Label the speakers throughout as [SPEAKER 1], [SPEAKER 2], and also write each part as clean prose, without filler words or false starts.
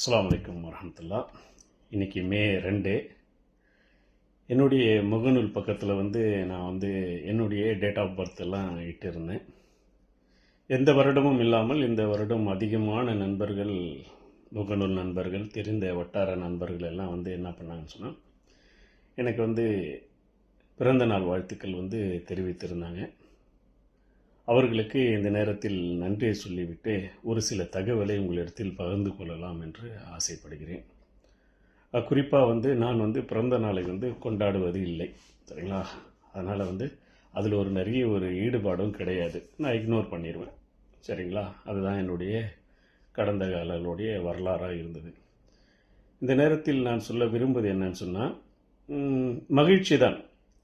[SPEAKER 1] அஸ்ஸலாமு அலைக்கும் வரஹ்மத்துல்லாஹ். இன்றைக்கி மே 2. என்னுடைய முகநூல் பக்கத்தில் நான் என்னுடைய டேட் ஆஃப் பர்த் எல்லாம் இட்டிருந்தேன். எந்த வருடமும் இல்லாமல் இந்த வருடம் அதிகமான நண்பர்கள், முகநூல் நண்பர்கள், தெரிந்த வட்டார நண்பர்கள் எல்லாம் என்ன பண்ணாங்கன்னு சொன்னால், எனக்கு பிறந்த நாள் வாழ்த்துக்கள் தெரிவித்திருந்தாங்க. அவர்களுக்கு இந்த நேரத்தில் நன்றியை சொல்லிவிட்டு ஒரு சில தகவலை உங்களிடத்தில் பகிர்ந்து கொள்ளலாம் என்று ஆசைப்படுகிறேன். குறிப்பாக நான் பிறந்த நாளை கொண்டாடுவது இல்லை, சரிங்களா? அதனால் அதில் நிறைய ஈடுபாடும் கிடையாது. நான் இக்னோர் பண்ணிடுவேன், சரிங்களா? அதுதான் என்னுடைய கடந்த காலங்களுடைய வரலாறாக இருந்தது. இந்த நேரத்தில் நான் சொல்ல விரும்புவது என்னன்னு சொன்னால், மகிழ்ச்சி தான்.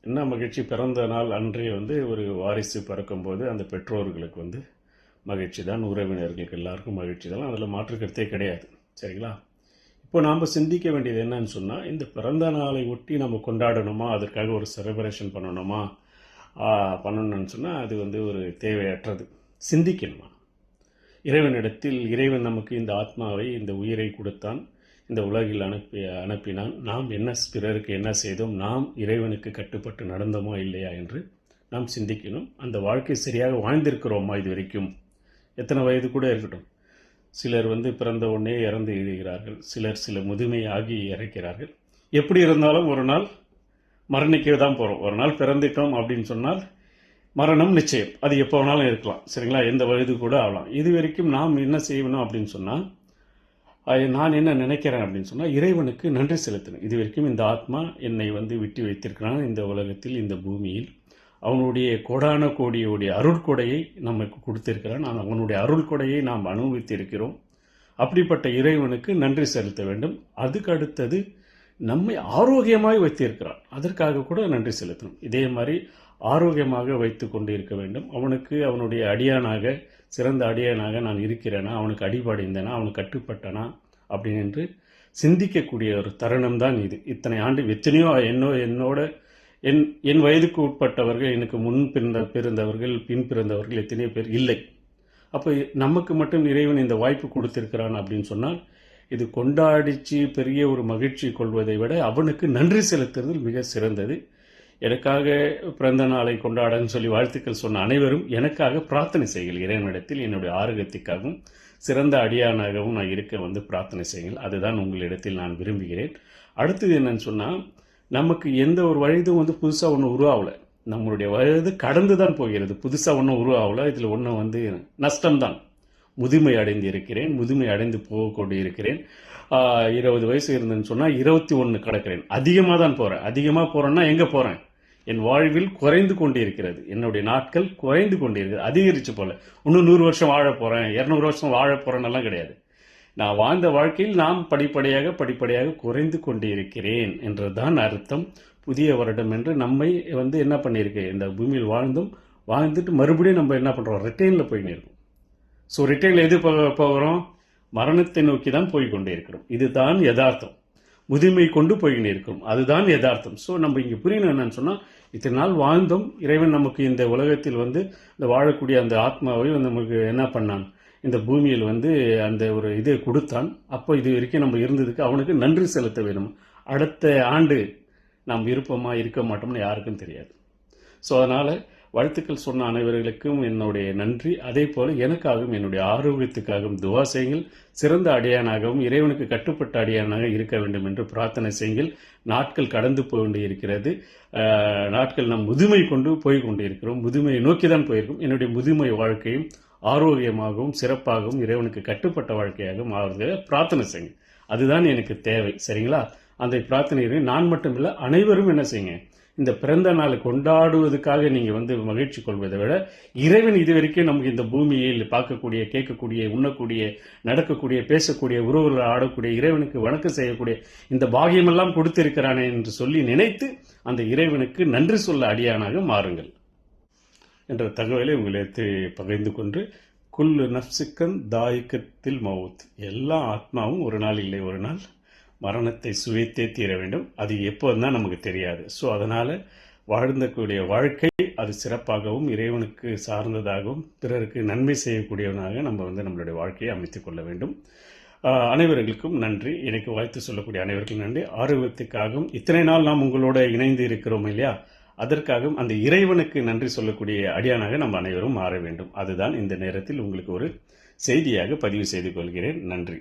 [SPEAKER 1] என்ன மகிழ்ச்சி? பிறந்த நாள் அன்றே ஒரு வாரிசு பிறக்கும்போது அந்த பெற்றோர்களுக்கு மகிழ்ச்சி தான், உறவினர்களுக்கு எல்லாருக்கும் மகிழ்ச்சி தான், அதில் மாற்று கருத்தே கிடையாது, சரிங்களா? இப்போ நாம் சிந்திக்க வேண்டியது என்னன்னு சொன்னால், இந்த பிறந்த நாளை ஒட்டி நம்ம கொண்டாடணுமா, அதற்காக ஒரு செலிப்ரேஷன் பண்ணணும்னு சொன்னால் அது ஒரு தேவையற்றது. சிந்திக்கணுமா? இறைவனிடத்தில் இறைவன் நமக்கு இந்த ஆத்மாவை, இந்த உயிரை கொடுத்தான், இந்த உலகில் அனுப்பினான். நாம் பிறருக்கு என்ன செய்தோம், நாம் இறைவனுக்கு கட்டுப்பட்டு நடந்தோமா இல்லையா என்று நாம் சிந்திக்கணும். அந்த வாழ்க்கை சரியாக வாழ்ந்திருக்கிறோமா இது வரைக்கும்? எத்தனை வயது கூட இருக்கட்டும். சிலர் பிறந்த உடனே இறந்து எழுதுகிறார்கள், சில முதுமையாகி இறக்கிறார்கள். எப்படி இருந்தாலும் ஒரு நாள் மரணிக்க தான் போகிறோம். ஒரு நாள் பிறந்துட்டோம் அப்படின்னு சொன்னால் மரணம் நிச்சயம். அது எப்போ வேணாலும் இருக்கலாம், சரிங்களா? எந்த வயது கூட ஆகலாம். இது வரைக்கும் நாம் என்ன செய்யணும் அப்படின்னு சொன்னால், நான் என்ன நினைக்கிறேன் அப்படின்னு சொன்னால், இறைவனுக்கு நன்றி செலுத்தணும். இது வரைக்கும் இந்த ஆத்மா என்னை விட்டு வைத்திருக்கிறான் இந்த உலகத்தில், இந்த பூமியில். அவனுடைய கோடான கோடியுடைய அருள்கொடையை நமக்கு கொடுத்திருக்கிறான். அவனுடைய அருள்கொடையை நாம் அனுபவித்திருக்கிறோம். அப்படிப்பட்ட இறைவனுக்கு நன்றி செலுத்த வேண்டும். அதுக்கு அடுத்தது நம்மை ஆரோக்கியமாக வைத்திருக்கிறான், அதற்காக கூட நன்றி செலுத்தணும். இதே மாதிரி ஆரோக்கியமாக வைத்து கொண்டு இருக்க வேண்டும். அவனுக்கு அவனுடைய அடியானாக, சிறந்த அடியானாக நான் இருக்கிறேனா, அவனுக்கு அடிபடைந்தேனா, அவனுக்கு கட்டுப்பட்டனா அப்படின்னு சிந்திக்கக்கூடிய ஒரு தருணம் தான் இது. இத்தனை ஆண்டு எத்தனையோ என்னோட என் வயதுக்கு உட்பட்டவர்கள், எனக்கு முன் பிறந்தவர்கள், பின் பிறந்தவர்கள் எத்தனையோ பேர் இல்லை. அப்போ நமக்கு மட்டும் இறைவன் இந்த வாய்ப்பு கொடுத்திருக்கிறான் அப்படின்னு சொன்னால், இது கொண்டாடிச்சு பெரிய ஒரு மகிழ்ச்சி கொள்வதை விட அவனுக்கு நன்றி செலுத்துறது மிக சிறந்தது. எனக்காக பிறந்த நாளை கொண்டாடன்னு சொல்லி வாழ்த்துக்கள் சொன்ன அனைவரும் எனக்காக பிரார்த்தனை செய்யுங்கள். இறைவனிடத்தில் என்னுடைய ஆரோக்கியத்துக்காகவும் சிறந்த அடியானாகவும் நான் இருக்க பிரார்த்தனை செய்யுங்கள். அதுதான் உங்களிடத்தில் நான் விரும்புகிறேன். அடுத்தது என்னன்னு சொன்னால், நமக்கு எந்த ஒரு வயதும் புதுசாக ஒன்றும் உருவாகலை. நம்மளுடைய வயது கடந்து தான் போகிறது, புதுசாக ஒன்றும் உருவாகலை. இதில் ஒன்றும் நஷ்டம்தான். முதுமை அடைந்து இருக்கிறேன், முதுமை அடைந்து போகக்கூடிய இருக்கிறேன். 20 வயசு இருந்தேன்னு சொன்னால் 21 கடக்கிறேன். அதிகமாக தான் போகிறேன். அதிகமாக போகிறேன்னா எங்கே போகிறேன்? என் வாழ்வில் குறைந்து கொண்டே இருக்கிறது. என்னுடைய நாட்கள் குறைந்து கொண்டே இருக்கிறது, அதிகரித்து போல. இன்னும் 100 வருஷம் வாழ போகிறேன், 200 வருஷம் வாழ போகிறேன்னெல்லாம் கிடையாது. நான் வாழ்ந்த வாழ்க்கையில் நாம் படிப்படியாக குறைந்து கொண்டே இருக்கிறேன் என்றுதான் அர்த்தம். புதிய வருடம் என்று நம்மை என்ன பண்ணியிருக்கு, இந்த பூமியில் வாழ்ந்துட்டு மறுபடியும் நம்ம என்ன பண்ணுறோம், ரிட்டைனில் போயின்னு இருக்கோம். ஸோ ரிட்டைனில் எது போகிறோம்? மரணத்தை நோக்கி தான் போய்கொண்டே இருக்கிறோம். இதுதான் யதார்த்தம். முதுமை கொண்டு போய்கிட்டே இருக்கிறோம், அதுதான் யதார்த்தம். ஸோ நம்ம இங்கே புரியணும் என்னன்னு சொன்னால், இத்தனை நாள் வாழ்ந்தோம். இறைவன் நமக்கு இந்த உலகத்தில் இந்த வாழக்கூடிய அந்த ஆத்மாவை நமக்கு என்ன பண்ணான், இந்த பூமியில் அந்த ஒரு இதை கொடுத்தான். அப்போ இது வரைக்கும் நம்ம இருந்ததுக்கு அவனுக்கு நன்றி செலுத்த வேணும். அடுத்த ஆண்டு நாம் இருப்போமா இருக்க மாட்டோம்னு யாருக்கும் தெரியாது. ஸோ அதனால் வாழ்த்துக்கள் சொன்ன அனைவர்களுக்கும் என்னுடைய நன்றி. அதே போல் எனக்காகவும் என்னுடைய ஆரோக்கியத்துக்காகவும் துவா செய்யுங்கள். சிறந்த அடியானாகவும் இறைவனுக்கு கட்டுப்பட்ட அடியானாக இருக்க வேண்டும் என்று பிரார்த்தனை செய்யுங்கள். நாட்கள் கடந்து போய் இருக்கிறது. நாட்கள் நம் முதுமை கொண்டு போய் கொண்டு இருக்கிறோம், முதுமையை நோக்கி தான் போயிருக்கோம். என்னுடைய முதுமை வாழ்க்கையும் ஆரோக்கியமாகவும் சிறப்பாகவும் இறைவனுக்கு கட்டுப்பட்ட வாழ்க்கையாகவும் ஆகிறது பிரார்த்தனை செய்யுங்க. அதுதான் எனக்கு தேவை, சரிங்களா? அந்த பிரார்த்தனை நான் மட்டும் இல்லை, அனைவரும் என்ன செய்யுங்க, இந்த பிறந்த நாளை கொண்டாடுவதற்காக நீங்கள் மகிழ்ச்சி கொள்வதை விட, இறைவன் இது வரைக்கும் நமக்கு இந்த பூமியில் பார்க்கக்கூடிய, கேட்கக்கூடிய, உண்ணக்கூடிய, நடக்கக்கூடிய, பேசக்கூடிய, உறவுகள் ஆடக்கூடிய, இறைவனுக்கு வணக்கம் செய்யக்கூடிய இந்த பாகியமெல்லாம் கொடுத்திருக்கிறானே என்று சொல்லி நினைத்து அந்த இறைவனுக்கு நன்றி சொல்ல அடியானாக மாறுங்கள் என்ற தகவலை உங்களுக்கு பகிர்ந்து கொண்டு, குல்லு நஃப்ஸிக்கன் தாயிக்கத்தில் மவுத், எல்லா ஆத்மாவும் ஒரு நாள் இல்லை ஒரு நாள் மரணத்தை சுவைத்தே தீர வேண்டும். அது எப்போதான் நமக்கு தெரியாது. ஸோ அதனால் வாழ்ந்தக்கூடிய வாழ்க்கை அது சிறப்பாகவும் இறைவனுக்கு சார்ந்ததாகவும் பிறருக்கு நன்மை செய்யக்கூடியவனாக நம்ம நம்மளுடைய வாழ்க்கையை அமைத்துக் கொள்ள வேண்டும். அனைவர்களுக்கும் நன்றி. எனக்கு வாழ்த்து சொல்லக்கூடிய அனைவருக்கும் நன்றி. ஆரோக்கியத்துக்காகவும் இத்தனை நாள் நாம் உங்களோட இணைந்து இருக்கிறோம் இல்லையா, அதற்காகவும் அந்த இறைவனுக்கு நன்றி சொல்லக்கூடிய அடியானாக நம்ம அனைவரும் மாற வேண்டும். அதுதான் இந்த நேரத்தில் உங்களுக்கு ஒரு செய்தியாக பதிவு செய்து கொள்கிறேன். நன்றி.